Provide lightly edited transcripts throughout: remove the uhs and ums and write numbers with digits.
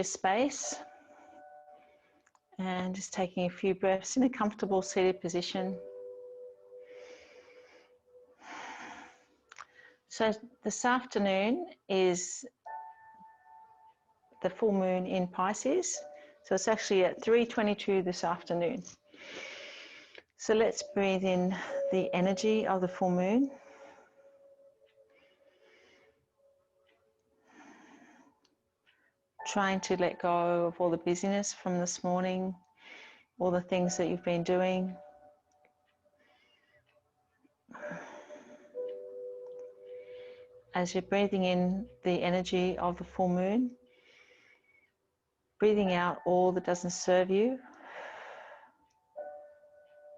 space and just taking a few breaths in a comfortable seated position. So this afternoon is the full moon in Pisces. So it's actually at 3:22 this afternoon. So let's breathe in the energy of the full moon. Trying to let go of all the busyness from this morning, all the things that you've been doing. As you're breathing in the energy of the full moon, breathing out all that doesn't serve you.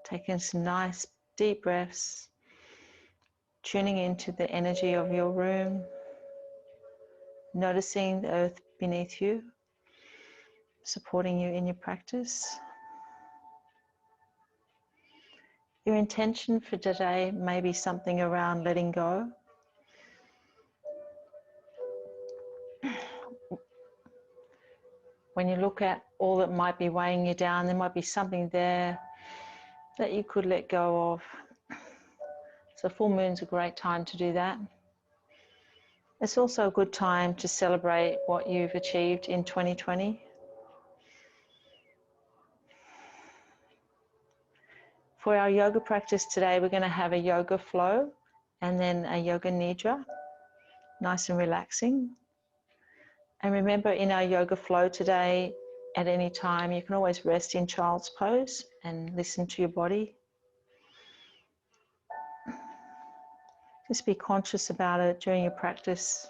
Taking some nice deep breaths, tuning into the energy of your room, noticing the earth beneath you, supporting you in your practice. Your intention for today may be something around letting go. When you look at all that might be weighing you down, there might be something there that you could let go of. So full moon's a great time to do that. It's also a good time to celebrate what you've achieved in 2020. For our yoga practice today, we're going to have a yoga flow and then a yoga nidra, nice and relaxing. And remember, in our yoga flow today, at any time, you can always rest in child's pose and listen to your body. Just be conscious about it during your practice.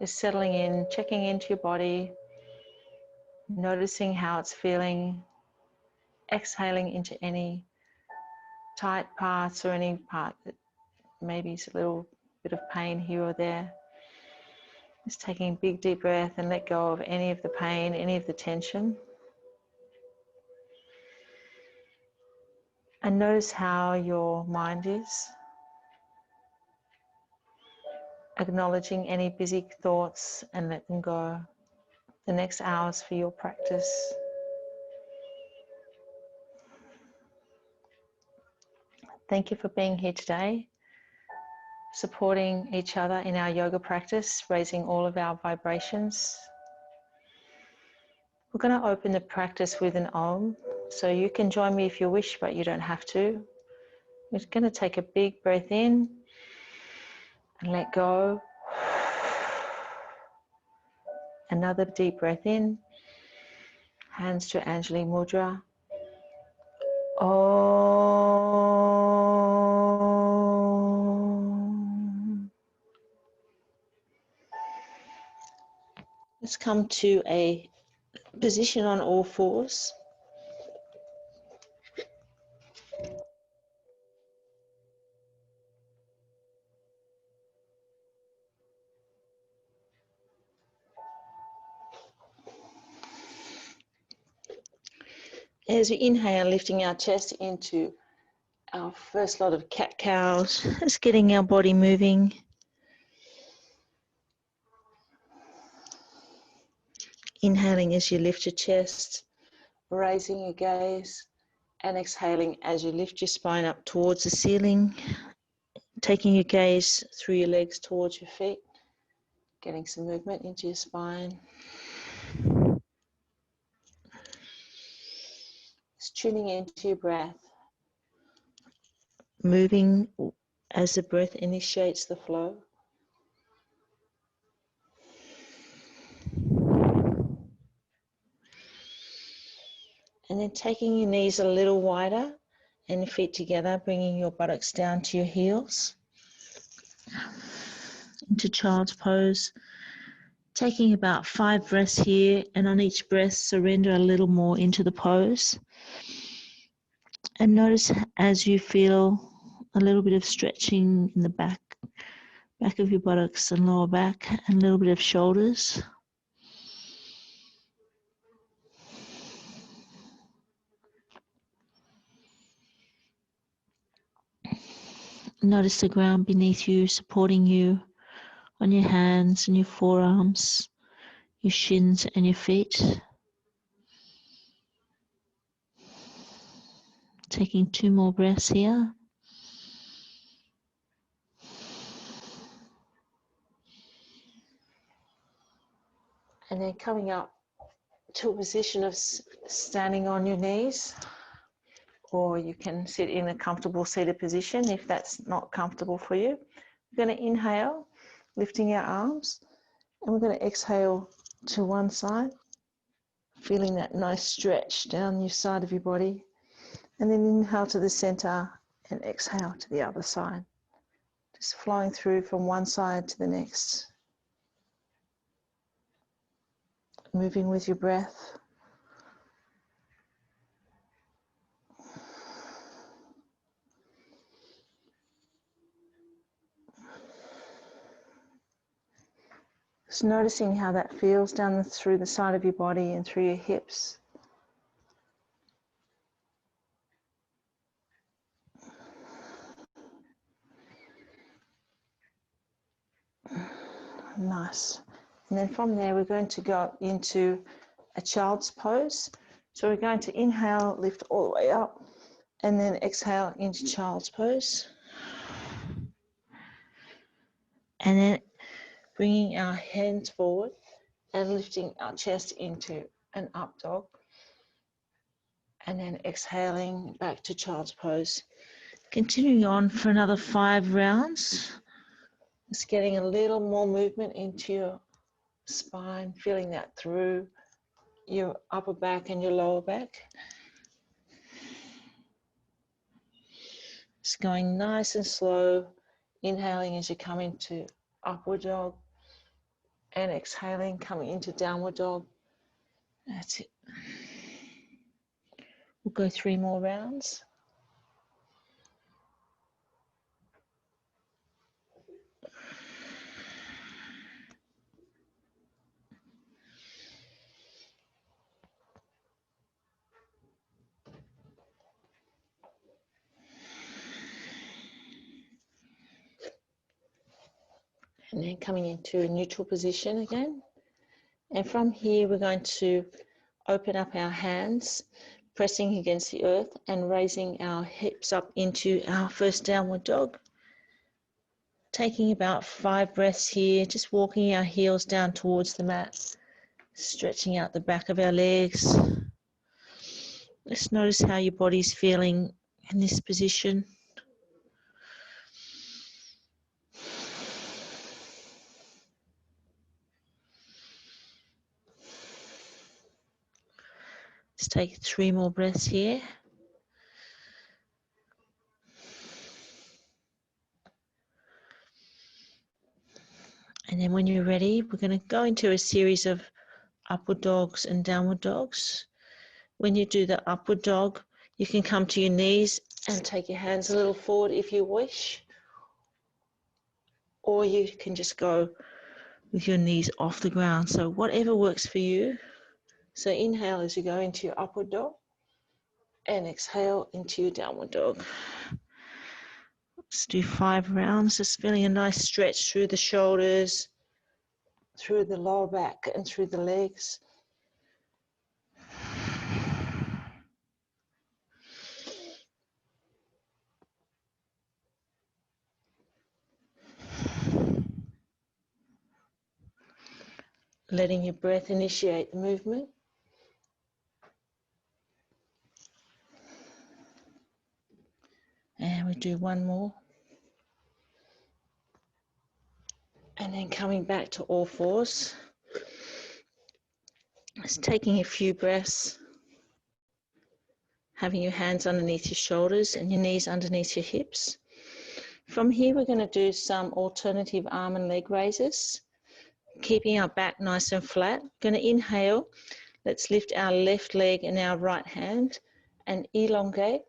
Just settling in, checking into your body, noticing how it's feeling, exhaling into any tight parts or any part that maybe is a little bit of pain here or there. Just taking a big deep breath and let go of any of the pain, any of the tension. And notice how your mind is. Acknowledging any busy thoughts and let them go. The next hours for your practice. Thank you for being here today, supporting each other in our yoga practice, raising all of our vibrations. We're going to open the practice with an Om, so you can join me if you wish, but you don't have to. We're going to take a big breath in and let go. Another deep breath in, hands to Anjali Mudra. Om. Let's come to a position on all fours. As we inhale, lifting our chest into our first lot of cat-cows, just getting our body moving. Inhaling as you lift your chest, raising your gaze, and exhaling as you lift your spine up towards the ceiling, taking your gaze through your legs towards your feet, getting some movement into your spine. Just tuning into your breath, moving as the breath initiates the flow. And then taking your knees a little wider and your feet together, bringing your buttocks down to your heels. Into child's pose. Taking about 5 breaths here, and on each breath, surrender a little more into the pose. And notice as you feel a little bit of stretching in the back of your buttocks and lower back, and a little bit of shoulders. Notice the ground beneath you, supporting you on your hands and your forearms, your shins and your feet. Taking 2 more breaths here. And then coming up to a position of standing on your knees, or you can sit in a comfortable seated position if that's not comfortable for you. We're going to inhale, lifting our arms, and we're going to exhale to one side, feeling that nice stretch down your side of your body, and then inhale to the center and exhale to the other side, just flowing through from one side to the next, moving with your breath. Just noticing how that feels down through the side of your body and through your hips. Nice. And then from there, we're going to go into a child's pose. So we're going to inhale, lift all the way up, and then exhale into child's pose. And then bringing our hands forward and lifting our chest into an up dog. And then exhaling back to child's pose. Continuing on for another 5 rounds. Just getting a little more movement into your spine, feeling that through your upper back and your lower back. Just going nice and slow, inhaling as you come into upward dog and exhaling, coming into downward dog. That's it. We'll go 3 more rounds. And then coming into a neutral position again. And from here, we're going to open up our hands, pressing against the earth and raising our hips up into our first downward dog. Taking about 5 breaths here, just walking our heels down towards the mat, stretching out the back of our legs. Just notice how your body's feeling in this position. Let's take 3 more breaths here. And then when you're ready, we're going to go into a series of upward dogs and downward dogs. When you do the upward dog, you can come to your knees and take your hands a little forward if you wish. Or you can just go with your knees off the ground. So whatever works for you. So inhale as you go into your upward dog and exhale into your downward dog. Let's do 5 rounds, just feeling a nice stretch through the shoulders, through the lower back and through the legs. Letting your breath initiate the movement. And we do 1 more. And then coming back to all fours. Just taking a few breaths. Having your hands underneath your shoulders and your knees underneath your hips. From here, we're going to do some alternative arm and leg raises. Keeping our back nice and flat. Going to inhale. Let's lift our left leg and our right hand and elongate.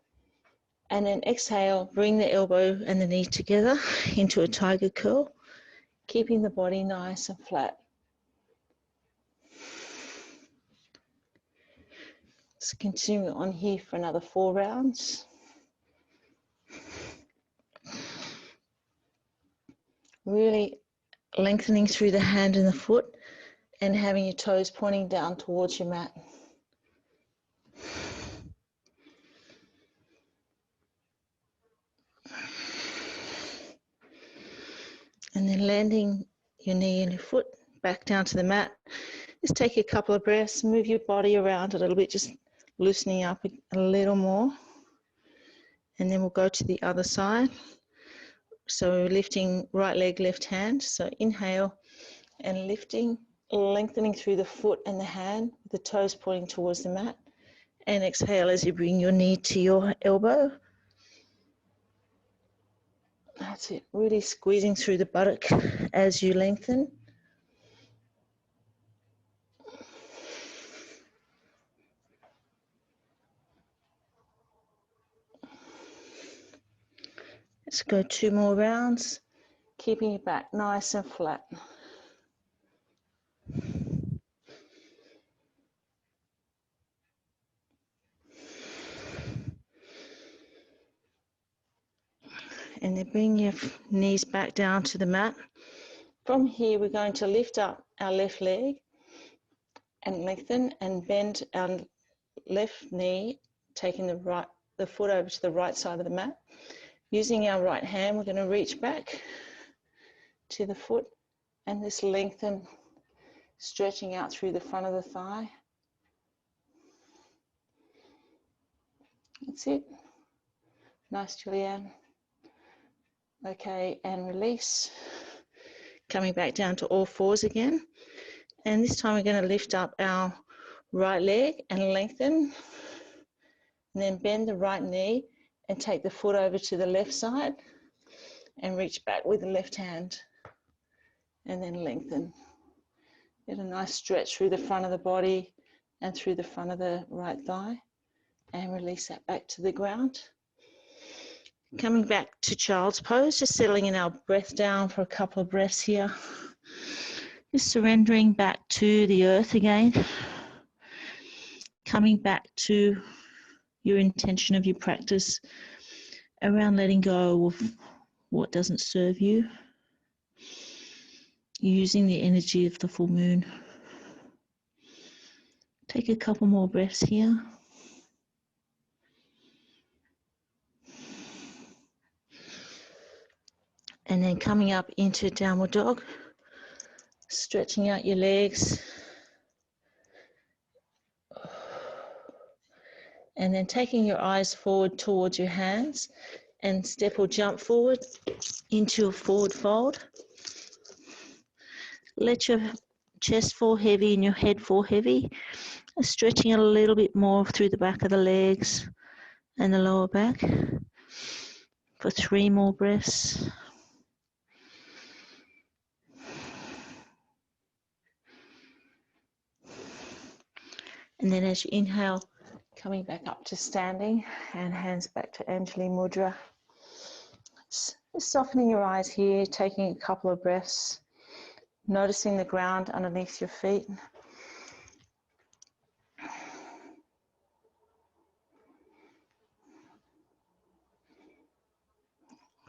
And then exhale, bring the elbow and the knee together into a tiger curl, keeping the body nice and flat. Let's continue on here for another 4 rounds. Really lengthening through the hand and the foot and having your toes pointing down towards your mat. And then landing your knee and your foot back down to the mat. Just take a couple of breaths, move your body around a little bit, just loosening up a little more. And then we'll go to the other side. So lifting right leg, left hand. So inhale and lifting, lengthening through the foot and the hand, with the toes pointing towards the mat. And exhale as you bring your knee to your elbow. That's it, really squeezing through the buttock as you lengthen. Let's go 2 more rounds, keeping your back nice and flat. And then bring your knees back down to the mat. From here, we're going to lift up our left leg and lengthen and bend our left knee, taking the foot over to the right side of the mat. Using our right hand, we're going to reach back to the foot and just lengthen, stretching out through the front of the thigh. That's it. Nice, Julianne. Okay, and release. Coming back down to all fours again. And this time we're going to lift up our right leg and lengthen. And then bend the right knee and take the foot over to the left side and reach back with the left hand. And then lengthen. Get a nice stretch through the front of the body and through the front of the right thigh. And release that back to the ground. Coming back to child's pose, just settling in our breath down for a couple of breaths here. Just surrendering back to the earth again. Coming back to your intention of your practice around letting go of what doesn't serve you. Using the energy of the full moon. Take a couple more breaths here. And then coming up into downward dog, stretching out your legs. And then taking your eyes forward towards your hands and step or jump forward into a forward fold. Let your chest fall heavy and your head fall heavy. Stretching a little bit more through the back of the legs and the lower back for 3 more breaths. And then as you inhale, coming back up to standing and hands back to Anjali Mudra. Just softening your eyes here, taking a couple of breaths, noticing the ground underneath your feet.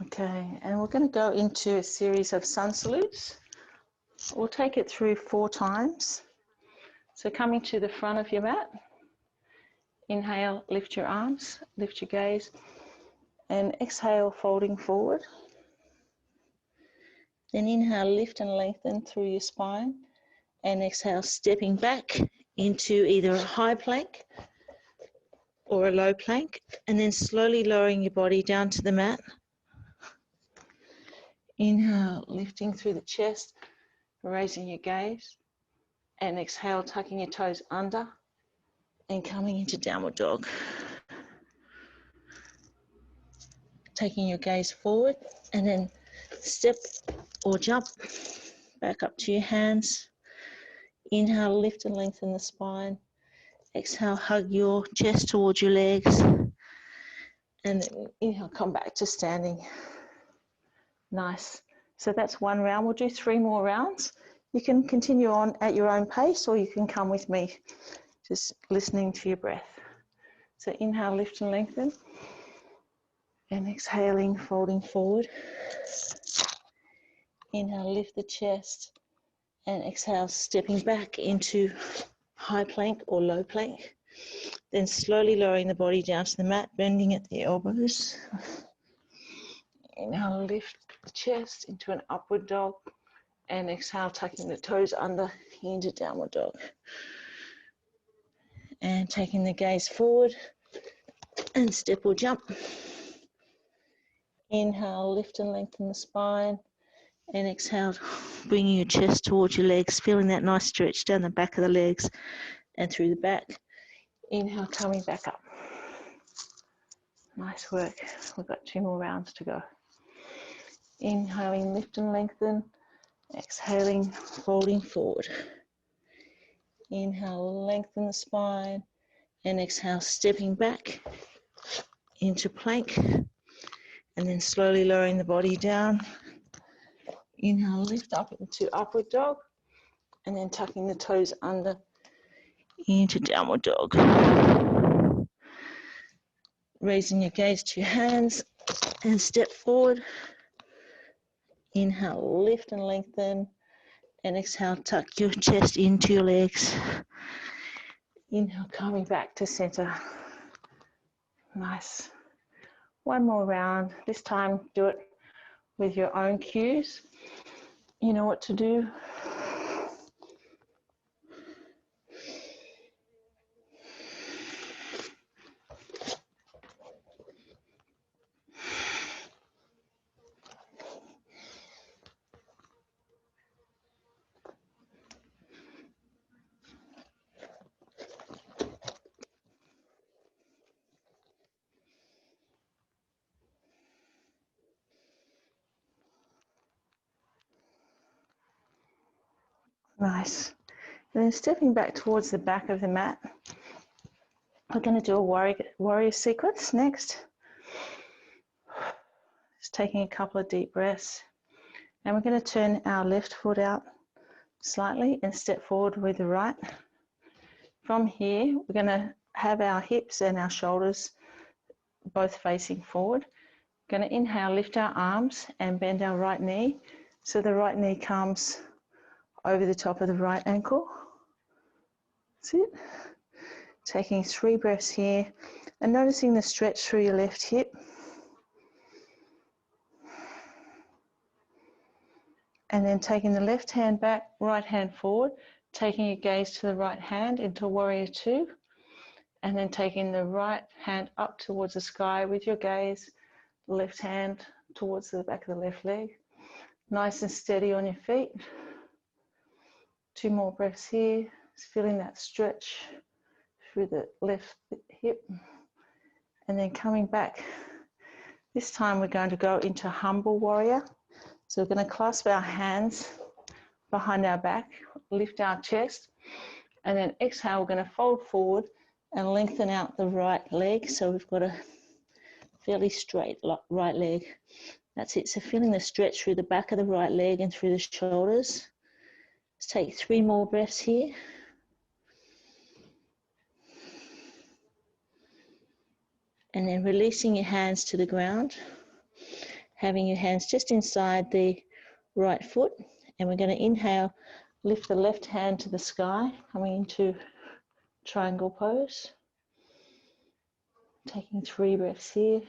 Okay, and we're going to go into a series of sun salutes. We'll take it through 4 times. So coming to the front of your mat, inhale, lift your arms, lift your gaze, and exhale, folding forward. Then inhale, lift and lengthen through your spine, and exhale, stepping back into either a high plank or a low plank, and then slowly lowering your body down to the mat. Inhale, lifting through the chest, raising your gaze, and exhale, tucking your toes under and coming into downward dog. Taking your gaze forward and then step or jump back up to your hands. Inhale, lift and lengthen the spine. Exhale, hug your chest towards your legs. And then inhale, come back to standing. Nice. So that's 1 round. We'll do 3 more rounds. You can continue on at your own pace, or you can come with me, just listening to your breath. So inhale, lift and lengthen. And exhaling, folding forward. Inhale, lift the chest, and exhale, stepping back into high plank or low plank. Then slowly lowering the body down to the mat, bending at the elbows. Inhale, lift the chest into an upward dog, and exhale, tucking the toes under into downward dog. And taking the gaze forward and step or jump. Inhale, lift and lengthen the spine, and exhale, bringing your chest towards your legs, feeling that nice stretch down the back of the legs and through the back. Inhale, coming back up. Nice work. We've got 2 more rounds to go. Inhaling, lift and lengthen. Exhaling, folding forward. Inhale, lengthen the spine, and exhale, stepping back into plank, and then slowly lowering the body down. Inhale, lift up into upward dog, and then tucking the toes under into downward dog. Raising your gaze to your hands and step forward. Inhale, lift and lengthen, and exhale, tuck your chest into your legs. Inhale, coming back to center. Nice. 1 more round. This time, do it with your own cues. You know what to do. Nice. And then stepping back towards the back of the mat, we're going to do a warrior sequence next. Just taking a couple of deep breaths. And we're going to turn our left foot out slightly and step forward with the right. From here, we're going to have our hips and our shoulders both facing forward. We're going to inhale, lift our arms and bend our right knee. So the right knee comes over the top of the right ankle. That's it. Taking 3 breaths here and noticing the stretch through your left hip. And then taking the left hand back, right hand forward, taking your gaze to the right hand into warrior 2. And then taking the right hand up towards the sky with your gaze, left hand towards the back of the left leg. Nice and steady on your feet. 2 more breaths here. Just feeling that stretch through the left hip. And then coming back. This time we're going to go into humble warrior. So we're going to clasp our hands behind our back, lift our chest, and then exhale, we're going to fold forward and lengthen out the right leg. So we've got a fairly straight right leg. That's it. So feeling the stretch through the back of the right leg and through the shoulders. Let's take 3 more breaths here. And then releasing your hands to the ground, having your hands just inside the right foot. And we're going to inhale, lift the left hand to the sky, coming into triangle pose. Taking 3 breaths here.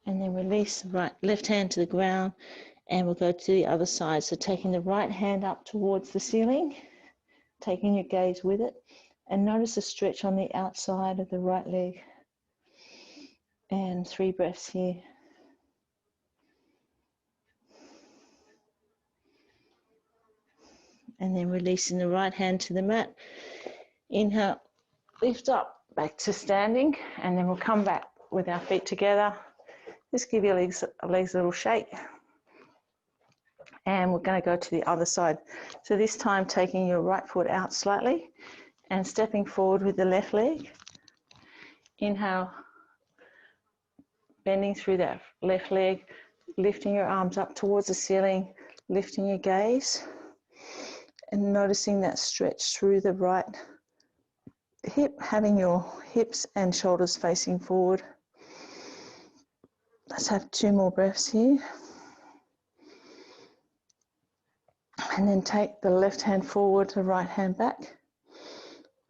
And then release the left hand to the ground, and we'll go to the other side. So taking the right hand up towards the ceiling, taking your gaze with it, and notice the stretch on the outside of the right leg. And 3 breaths here. And then releasing the right hand to the mat. Inhale, lift up, back to standing, and then we'll come back with our feet together. Just give your legs a little shake. And we're going to go to the other side. So this time taking your right foot out slightly and stepping forward with the left leg. Inhale, bending through that left leg, lifting your arms up towards the ceiling, lifting your gaze and noticing that stretch through the right having your hips and shoulders facing forward. Let's have 2 more breaths here. And then take the left hand forward, the right hand back.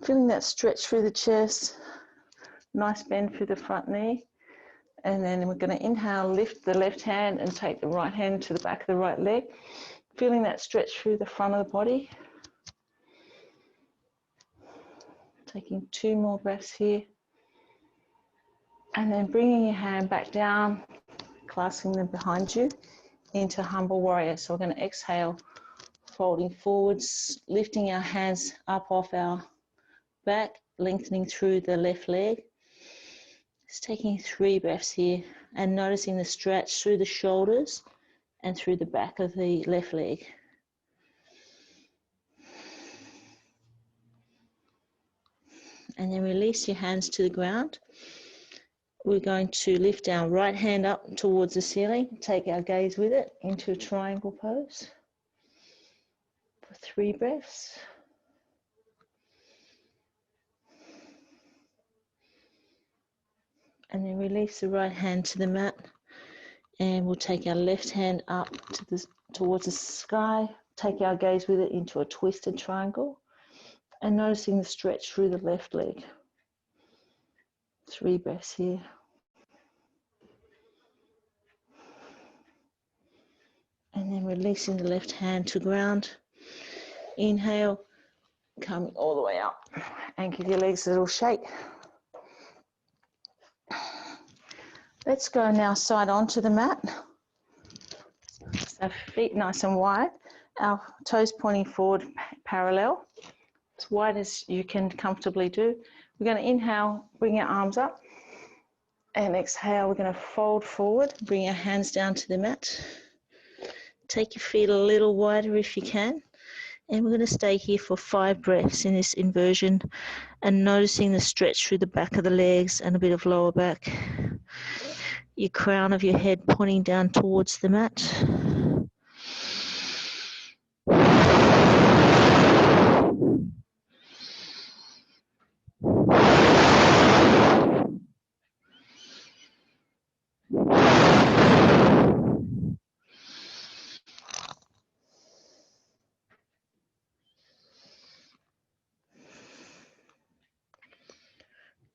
Feeling that stretch through the chest, nice bend through the front knee. And then we're going to inhale, lift the left hand and take the right hand to the back of the right leg. Feeling that stretch through the front of the body. Taking 2 more breaths here. And then bringing your hand back down, clasping them behind you into humble warrior. So we're going to exhale, folding forwards, lifting our hands up off our back, lengthening through the left leg. Just taking 3 breaths here and noticing the stretch through the shoulders and through the back of the left leg. And then release your hands to the ground. We're going to lift our right hand up towards the ceiling, take our gaze with it into a triangle pose for 3 breaths. And then release the right hand to the mat. And we'll take our left hand up to towards the sky, take our gaze with it into a twisted triangle, and noticing the stretch through the left leg. 3 breaths here. And then releasing the left hand to ground. Inhale, coming all the way up, and give your legs a little shake. Let's go now side onto the mat. So feet nice and wide, our toes pointing forward parallel, as wide as you can comfortably do. We're going to inhale, bring our arms up, and exhale, we're going to fold forward, bring our hands down to the mat. Take your feet a little wider if you can, and we're going to stay here for 5 breaths in this inversion and noticing the stretch through the back of the legs and a bit of lower back. Your crown of your head pointing down towards the mat.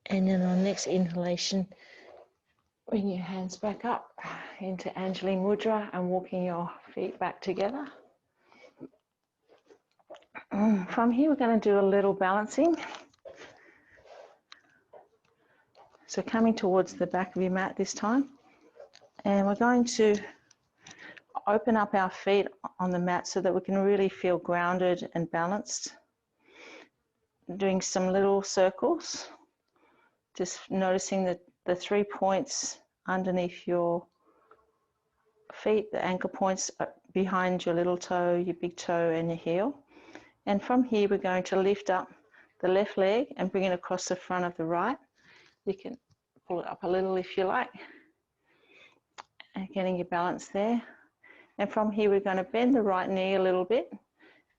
And then on next inhalation, bring your hands back up into Anjali Mudra and walking your feet back together. From here, we're going to do a little balancing. So coming towards the back of your mat this time. And we're going to open up our feet on the mat so that we can really feel grounded and balanced. Doing some little circles. Just noticing that the 3 points underneath your feet, the ankle points behind your little toe, your big toe and your heel. And from here we're going to lift up the left leg and bring it across the front of the right. You can pull it up a little if you like. And getting your balance there. And from here we're going to bend the right knee a little bit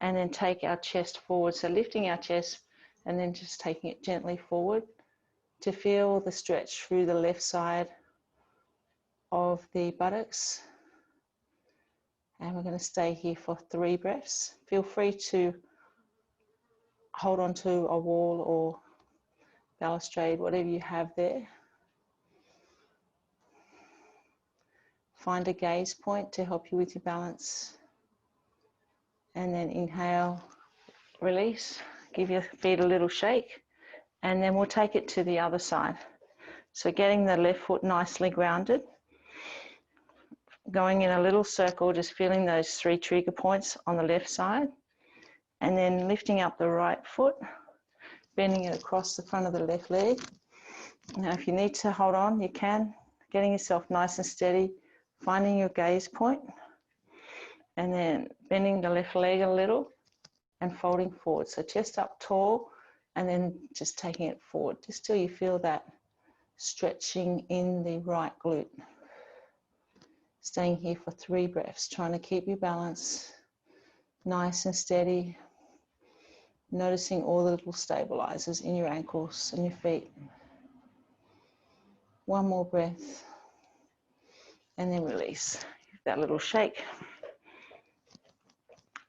and then take our chest forward. So lifting our chest and then just taking it gently forward to feel the stretch through the left side of the buttocks. And we're going to stay here for 3 breaths. Feel free to hold on to a wall or balustrade, whatever you have there. Find a gaze point to help you with your balance. And then inhale, release, give your feet a little shake. And then we'll take it to the other side. So getting the left foot nicely grounded. Going in a little circle, just feeling those 3 trigger points on the left side. And then lifting up the right foot, bending it across the front of the left leg. Now if you need to hold on, you can. Getting yourself nice and steady, finding your gaze point. And then bending the left leg a little and folding forward. So chest up tall and then just taking it forward, just till you feel that stretching in the right glute. Staying here for 3 breaths, trying to keep your balance nice and steady. noticing all the little stabilizers in your ankles and your feet. One more breath, and then release. Give that little shake.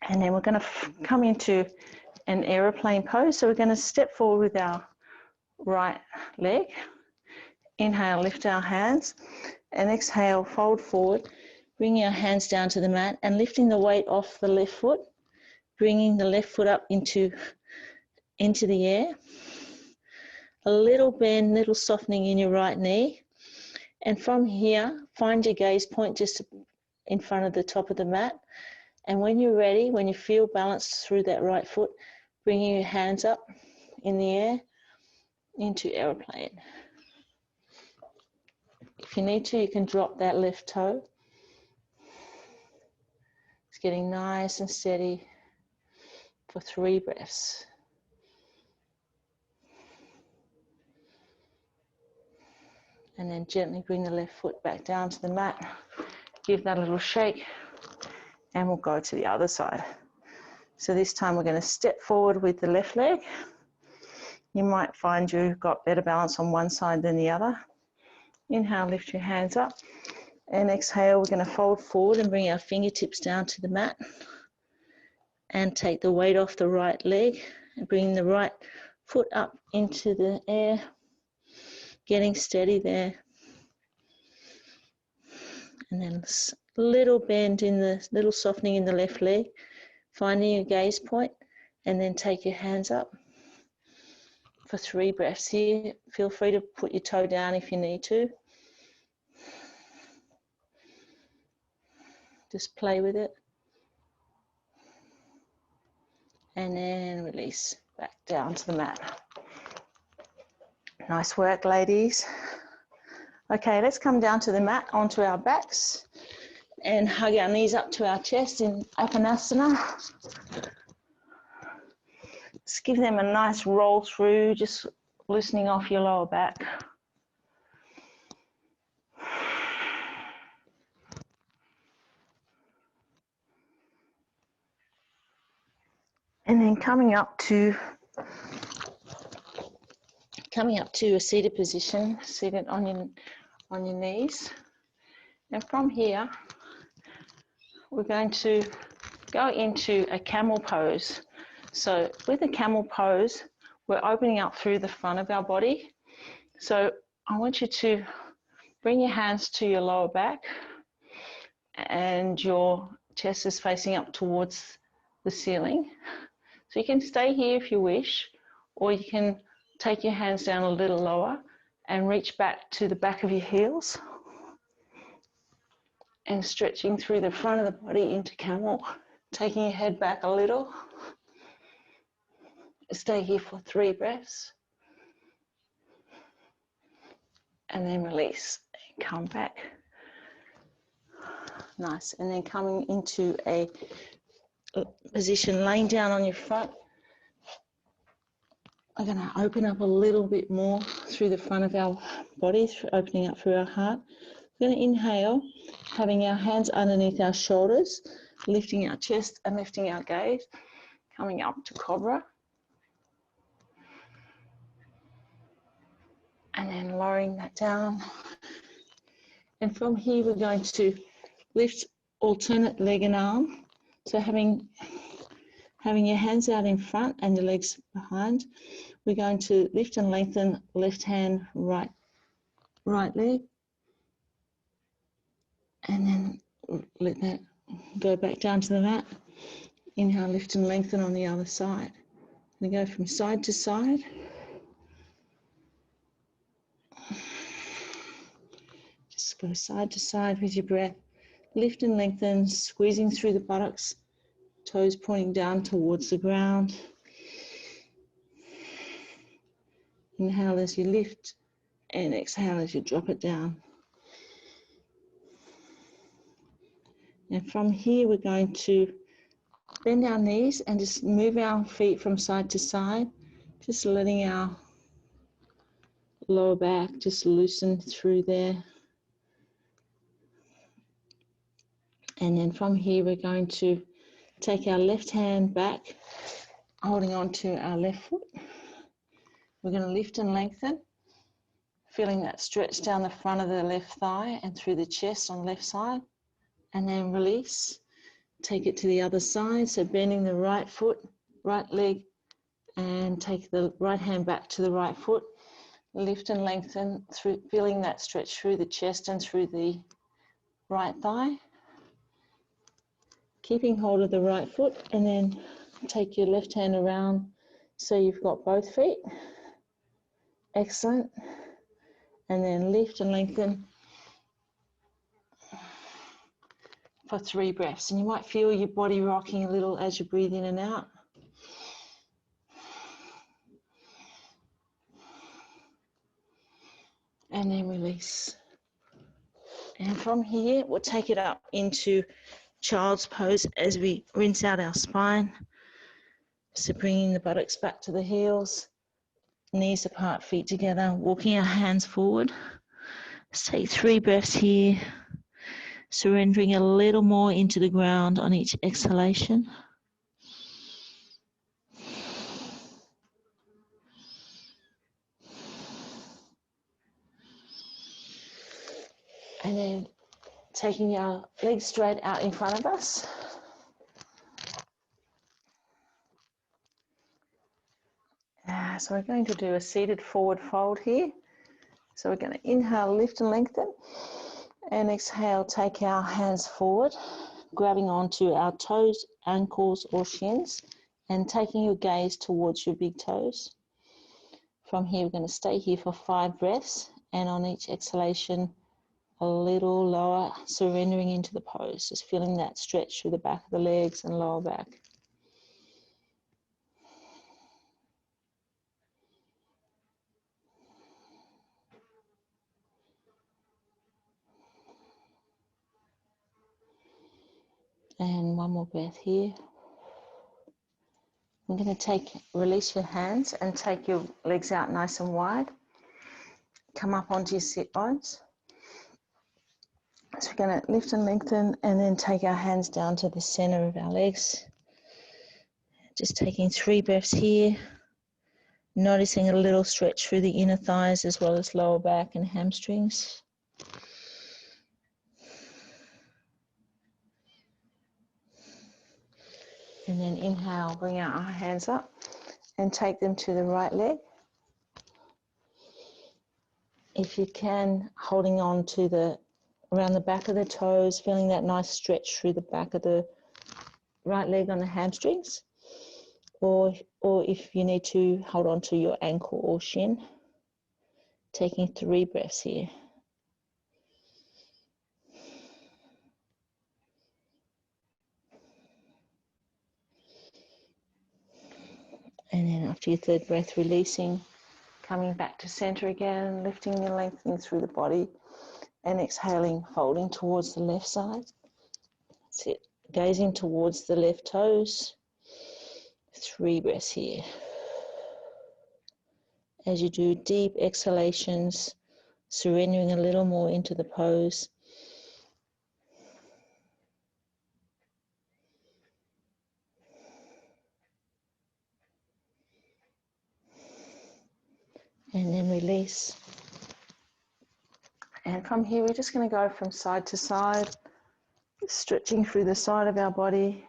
And then we're going to come into an aeroplane pose. So we're going to step forward with our right leg. Inhale, lift our hands, and exhale, fold forward, bringing our hands down to the mat and lifting the weight off the left foot, bringing the left foot up into the air. A little bend, little softening in your right knee. And from here, find your gaze point just in front of the top of the mat. And when you're ready, when you feel balanced through that right foot, bringing your hands up in the air into aeroplane. If you need to, you can drop that left toe. It's getting nice and steady for 3 breaths. And then gently bring the left foot back down to the mat. Give that a little shake, and we'll go to the other side. So this time we're going to step forward with the left leg. You might find you've got better balance on one side than the other. Inhale, lift your hands up. And exhale, we're going to fold forward and bring our fingertips down to the mat. And take the weight off the right leg and bring the right foot up into the air. Getting steady there. And then a little bend in the, little softening in the left leg. Finding your gaze point, and then take your hands up for 3 breaths here. Feel free to put your toe down if you need to. Just play with it. And then release back down to the mat. Nice work, ladies. Okay, let's come down to the mat, onto our backs, and hug our knees up to our chest in Apanasana. Just give them a nice roll through, just loosening off your lower back. And then coming up to a seated position, seated on your knees. And from here, we're going to go into a camel pose. So with a camel pose, we're opening up through the front of our body. So I want you to bring your hands to your lower back, and your chest is facing up towards the ceiling. So you can stay here if you wish, or you can take your hands down a little lower and reach back to the back of your heels and stretching through the front of the body into camel, taking your head back a little. Stay here for 3 breaths and then release and come back. Nice. And then coming into a position, laying down on your front. We're going to open up a little bit more through the front of our body, opening up through our heart. We're going to inhale, having our hands underneath our shoulders, lifting our chest and lifting our gaze, coming up to Cobra. And then lowering that down. And from here, we're going to lift alternate leg and arm. So having your hands out in front and your legs behind, we're going to lift and lengthen left hand, right leg. And then let that go back down to the mat. Inhale, lift and lengthen on the other side. We go from side to side. Just go side to side with your breath. Lift and lengthen, squeezing through the buttocks, toes pointing down towards the ground. Inhale as you lift and exhale as you drop it down. And from here, we're going to bend our knees and just move our feet from side to side, just letting our lower back just loosen through there. And then from here, we're going to take our left hand back holding on to our left foot. We're going to lift and lengthen, feeling that stretch down the front of the left thigh and through the chest on the left side, and then release. Take it to the other side, so bending the right foot, right leg, and take the right hand back to the right foot. Lift and lengthen, through, feeling that stretch through the chest and through the right thigh. Keeping hold of the right foot, and then take your left hand around so you've got both feet. Excellent. And then lift and lengthen for 3 breaths. And you might feel your body rocking a little as you breathe in and out. And then release. And from here, we'll take it up into child's pose as we rinse out our spine. So bringing the buttocks back to the heels, knees apart, feet together, walking our hands forward. Let's take 3 breaths here, surrendering a little more into the ground on each exhalation. And then taking our legs straight out in front of us. So we're going to do a seated forward fold here. So we're going to inhale, lift and lengthen, and exhale, take our hands forward, grabbing onto our toes, ankles or shins, and taking your gaze towards your big toes. From here, we're going to stay here for 5 breaths, and on each exhalation, a little lower, surrendering into the pose, just feeling that stretch through the back of the legs and lower back. And one more breath here. I'm going to release your hands and take your legs out nice and wide. Come up onto your sit bones. So we're going to lift and lengthen, and then take our hands down to the center of our legs. Just taking 3 breaths here. Noticing a little stretch through the inner thighs as well as lower back and hamstrings. And then inhale, bring our hands up and take them to the right leg. If you can, holding on to around the back of the toes, feeling that nice stretch through the back of the right leg on the hamstrings. Or if you need to, hold on to your ankle or shin. Taking 3 breaths here. And then after your 3rd breath, releasing, coming back to center again, lifting and lengthening through the body, and exhaling, folding towards the left side. That's it. Gazing towards the left toes. 3 breaths here. As you do deep exhalations, surrendering a little more into the pose. And then release. And from here, we're just going to go from side to side, stretching through the side of our body.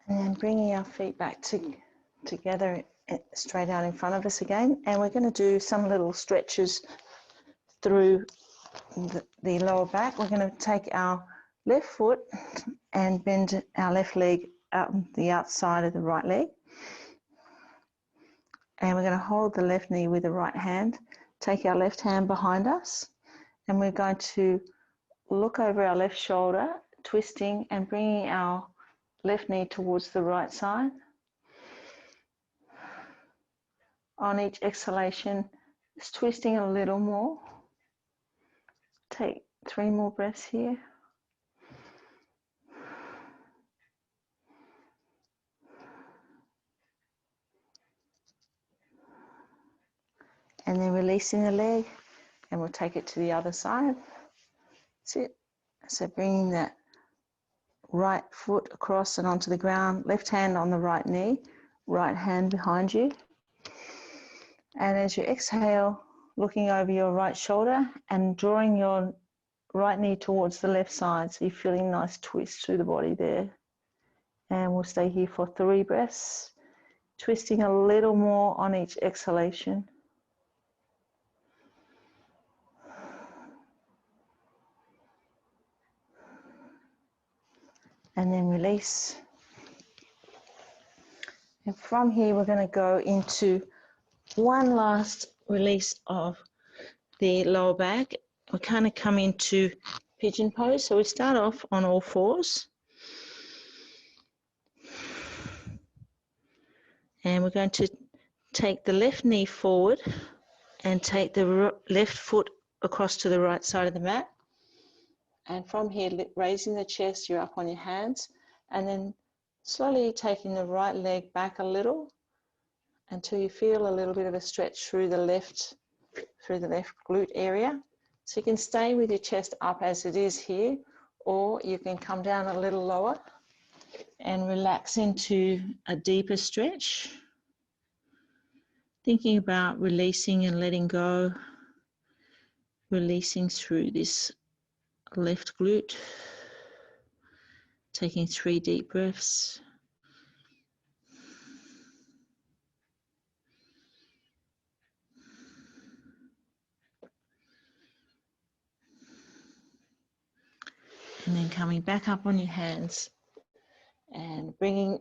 And then bringing our feet back together, straight out in front of us again. And we're going to do some little stretches through the lower back. We're going to take our left foot and bend our left leg out the outside of the right leg. And we're going to hold the left knee with the right hand. Take our left hand behind us. And we're going to look over our left shoulder, twisting and bringing our left knee towards the right side. On each exhalation, just twisting a little more. Take 3 more breaths here. releasing the leg, and we'll take it to the other side. That's it. So bringing that right foot across and onto the ground, left hand on the right knee, right hand behind you. And as you exhale, looking over your right shoulder and drawing your right knee towards the left side, so you're feeling a nice twist through the body there. And we'll stay here for 3 breaths, twisting a little more on each exhalation. And then release. And from here, we're going to go into one last release of the lower back. We kind of come into pigeon pose. So we start off on all fours. And we're going to take the left knee forward and take the left foot across to the right side of the mat. And from here, raising the chest, you're up on your hands, and then slowly taking the right leg back a little until you feel a little bit of a stretch through the left glute area. So you can stay with your chest up as it is here, or you can come down a little lower and relax into a deeper stretch. Thinking about releasing and letting go, releasing through this left glute, taking 3 deep breaths. And then coming back up on your hands and bringing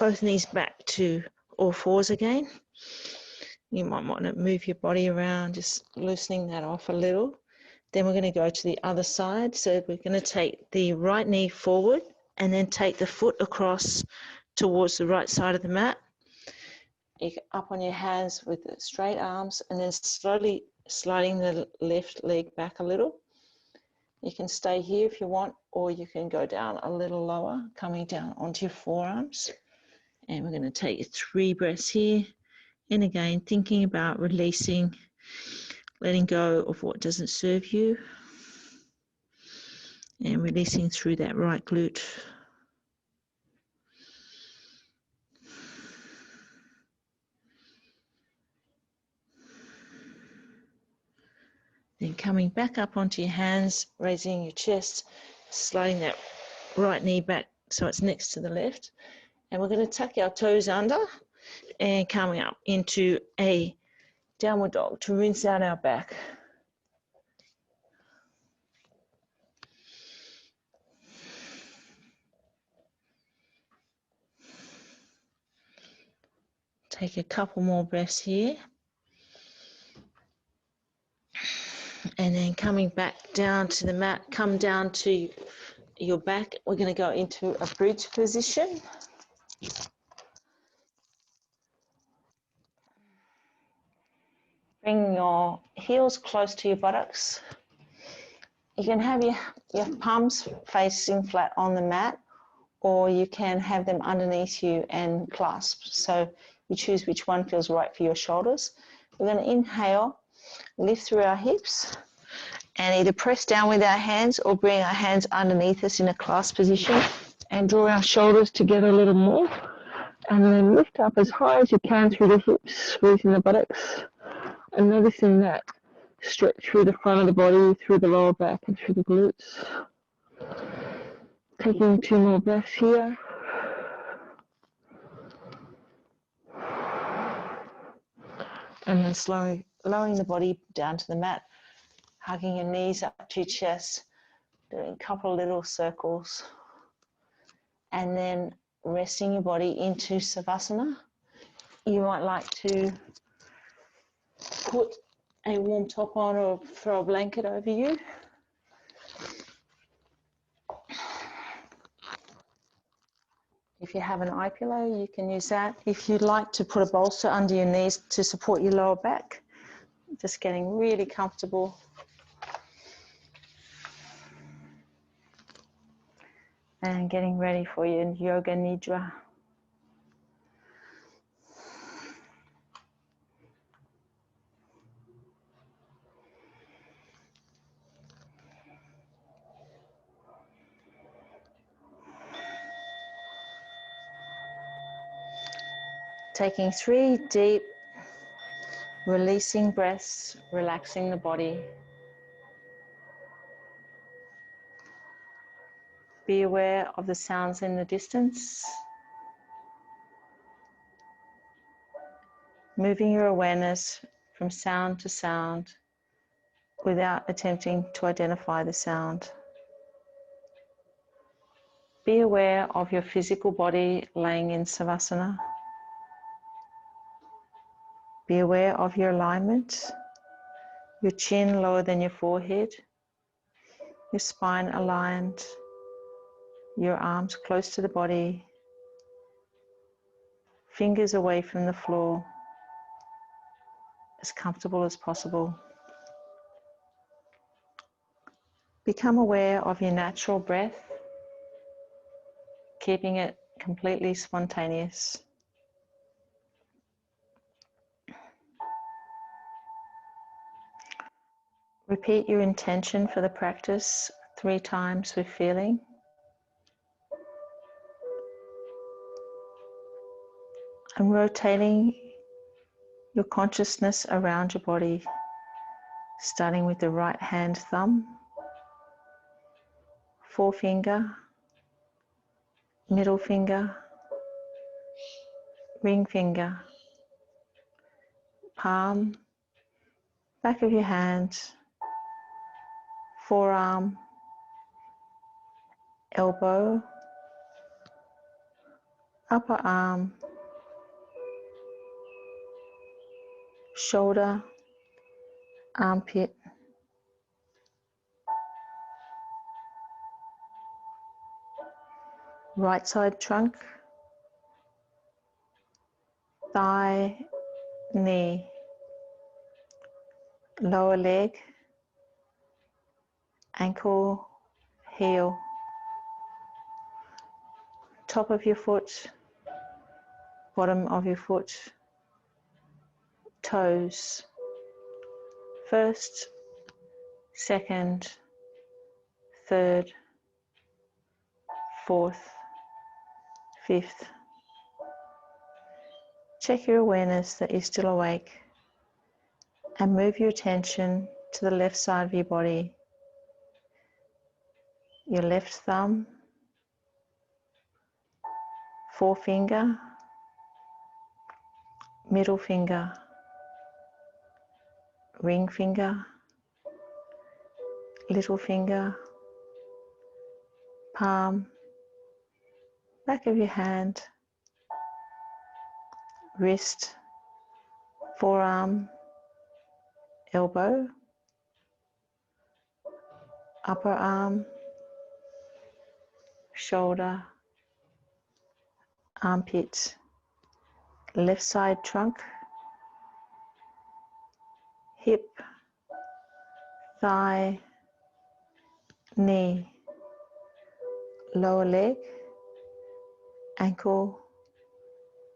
both knees back to all fours again. You might want to move your body around, just loosening that off a little. Then we're going to go to the other side. So we're going to take the right knee forward and then take the foot across towards the right side of the mat. You get up on your hands with the straight arms and then slowly sliding the left leg back a little. You can stay here if you want, or you can go down a little lower, coming down onto your forearms. And we're going to take 3 breaths here. And again, thinking about releasing, letting go of what doesn't serve you, and releasing through that right glute. Then coming back up onto your hands, raising your chest, sliding that right knee back so it's next to the left. And we're going to tuck our toes under and coming up into a downward dog to rinse out our back. Take a couple more breaths here. And then coming back down to the mat, come down to your back. We're going to go into a bridge position. Bring your heels close to your buttocks. You can have your palms facing flat on the mat, or you can have them underneath you and clasped. So you choose which one feels right for your shoulders. We're going to inhale, lift through our hips, and either press down with our hands or bring our hands underneath us in a clasp position and draw our shoulders together a little more. And then lift up as high as you can through the hips, squeezing the buttocks, and noticing that stretch through the front of the body, through the lower back and through the glutes. Taking 2 more breaths here. And then slowly lowering the body down to the mat, hugging your knees up to your chest, doing a couple of little circles. And then resting your body into Savasana. You might like to put a warm top on or throw a blanket over you. If you have an eye pillow, you can use that. If you'd like to put a bolster under your knees to support your lower back, just getting really comfortable. And getting ready for your Yoga Nidra. Taking 3 deep, releasing breaths, relaxing the body. Be aware of the sounds in the distance. Moving your awareness from sound to sound without attempting to identify the sound. Be aware of your physical body laying in Savasana. Be aware of your alignment, your chin lower than your forehead, your spine aligned, your arms close to the body, fingers away from the floor, as comfortable as possible. Become aware of your natural breath, keeping it completely spontaneous. Repeat your intention for the practice 3 times with feeling. And rotating your consciousness around your body, starting with the right hand thumb, forefinger, middle finger, ring finger, palm, back of your hand, forearm, elbow, upper arm, shoulder, armpit, right side trunk, thigh, knee, lower leg, ankle, heel, top of your foot, bottom of your foot, toes, first, second, third, fourth, fifth. Check your awareness that you're still awake and move your attention to the left side of your body. Your left thumb, forefinger, middle finger, ring finger, little finger, palm, back of your hand, wrist, forearm, elbow, upper arm, shoulder, armpit, left side trunk, hip, thigh, knee, lower leg, ankle,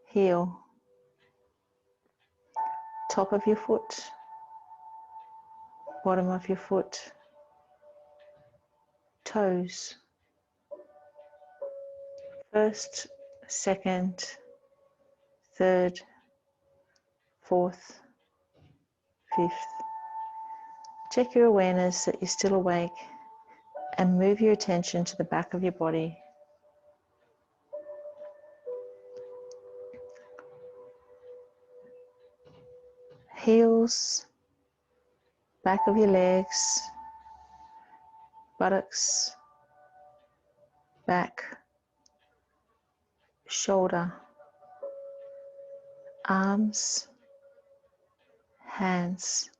heel, top of your foot, bottom of your foot, toes, first, second, third, fourth, fifth. Check your awareness that you're still awake and move your attention to the back of your body. Heels, back of your legs, buttocks, back, shoulder, arms, hands,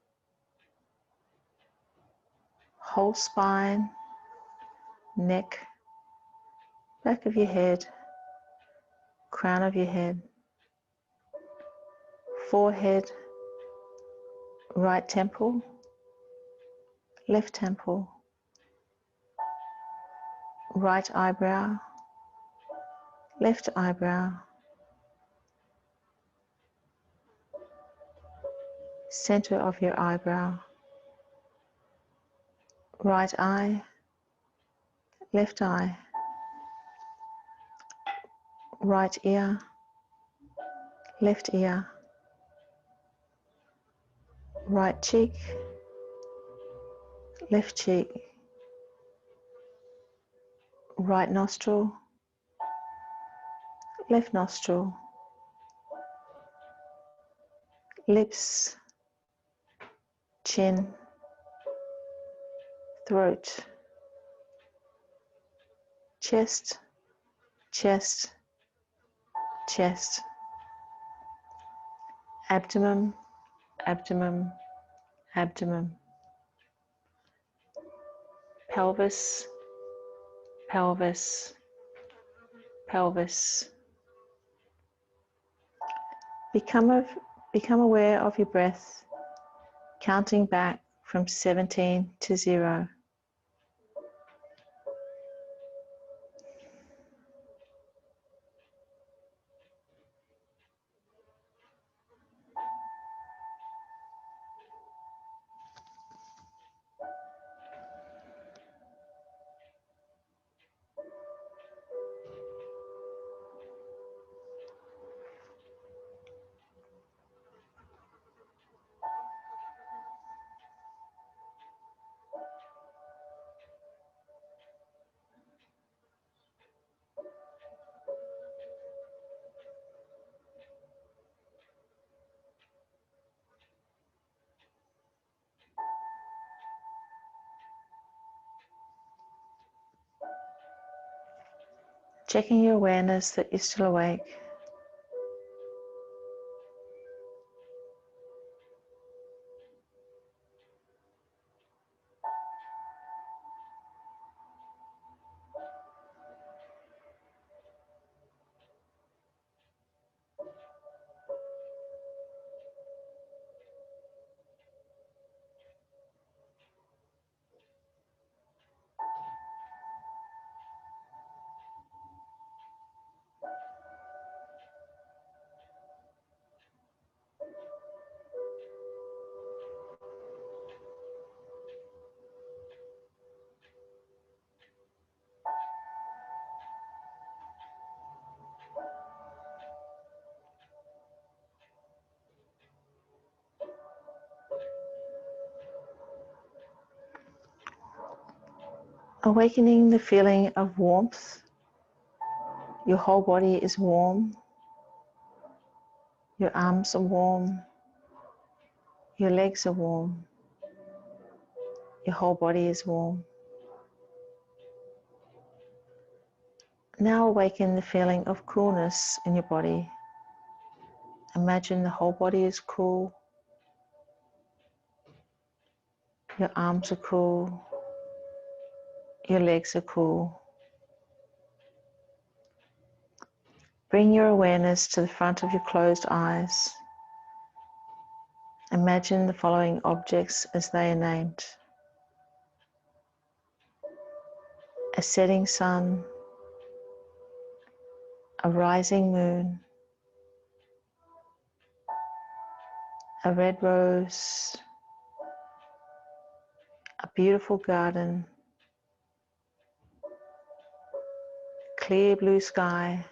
whole spine, neck, back of your head, crown of your head, forehead, right temple, left temple, right eyebrow, left eyebrow, center of your eyebrow, right eye, left eye, right ear, left ear, right cheek, left cheek, right nostril, left nostril, lips, chin, throat, chest, chest, chest, abdomen, abdomen, abdomen, pelvis, pelvis, pelvis. Become aware of your breath, counting back from 17 to 0. Checking your awareness that you're still awake. Awakening the feeling of warmth. Your whole body is warm. Your arms are warm. Your legs are warm. Your whole body is warm. Now awaken the feeling of coolness in your body. Imagine the whole body is cool. Your arms are cool. Your legs are cool. Bring your awareness to the front of your closed eyes. Imagine the following objects as they are named: a setting sun, a rising moon, a red rose, a beautiful garden, clear blue sky,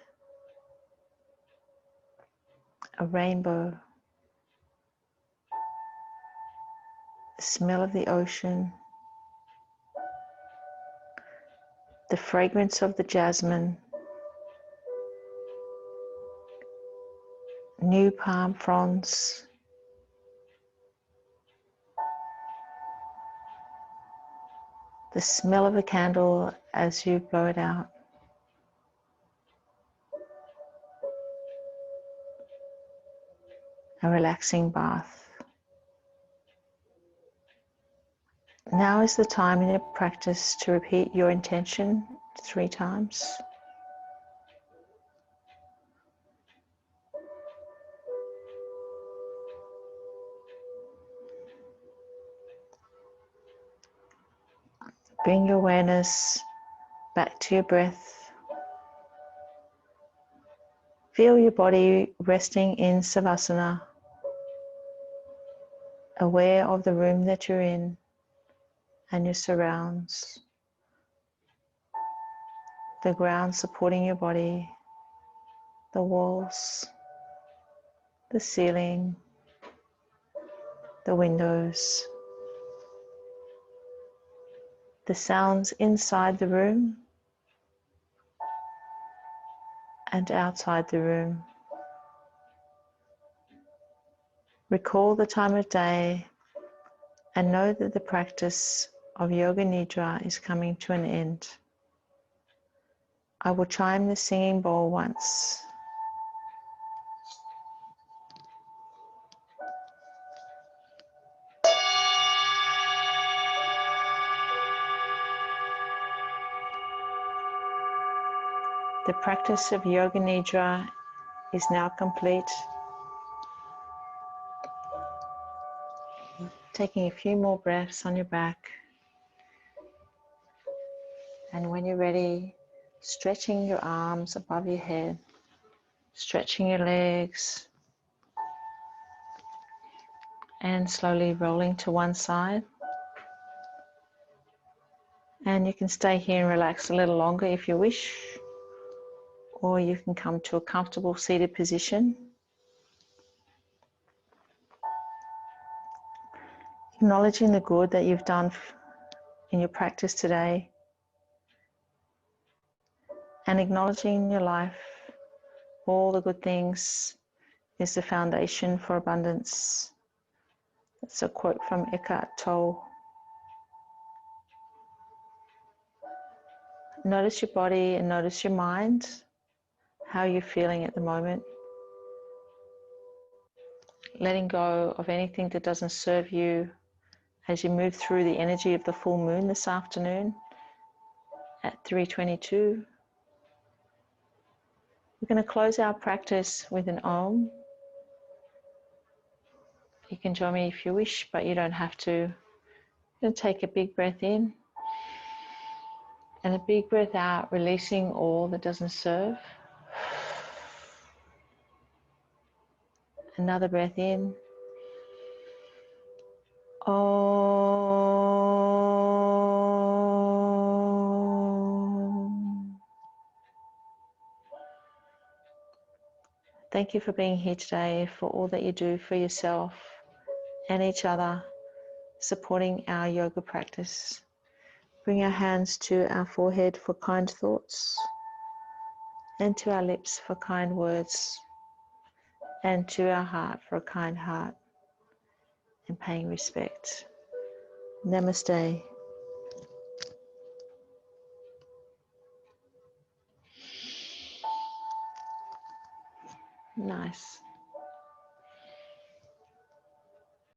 a rainbow, the smell of the ocean, the fragrance of the jasmine, new palm fronds, the smell of a candle as you blow it out, a relaxing bath. Now is the time in your practice to repeat your intention 3 times. Bring your awareness back to your breath. Feel your body resting in Savasana, aware of the room that you're in and your surrounds, the ground supporting your body, the walls, the ceiling, the windows, the sounds inside the room and outside the room. Recall the time of day and know that the practice of Yoga Nidra is coming to an end. I will chime the singing bowl once. The practice of Yoga Nidra is now complete. Taking a few more breaths on your back. And when you're ready, stretching your arms above your head, stretching your legs, and slowly rolling to one side. And you can stay here and relax a little longer if you wish, or you can come to a comfortable seated position. Acknowledging the good that you've done in your practice today, and acknowledging in your life all the good things is the foundation for abundance. That's a quote from Eckhart Tolle. Notice your body and notice your mind, how you're feeling at the moment. Letting go of anything that doesn't serve you as you move through the energy of the full moon this afternoon at 3:22. We're going to close our practice with an Om. You can join me if you wish, but you don't have to. You're going to take a big breath in and a big breath out, releasing all that doesn't serve. Another breath in. Om. Thank you for being here today, for all that you do for yourself and each other, supporting our yoga practice. Bring our hands to our forehead for kind thoughts, and to our lips for kind words, and to our heart for a kind heart, and paying respect. Namaste. Nice.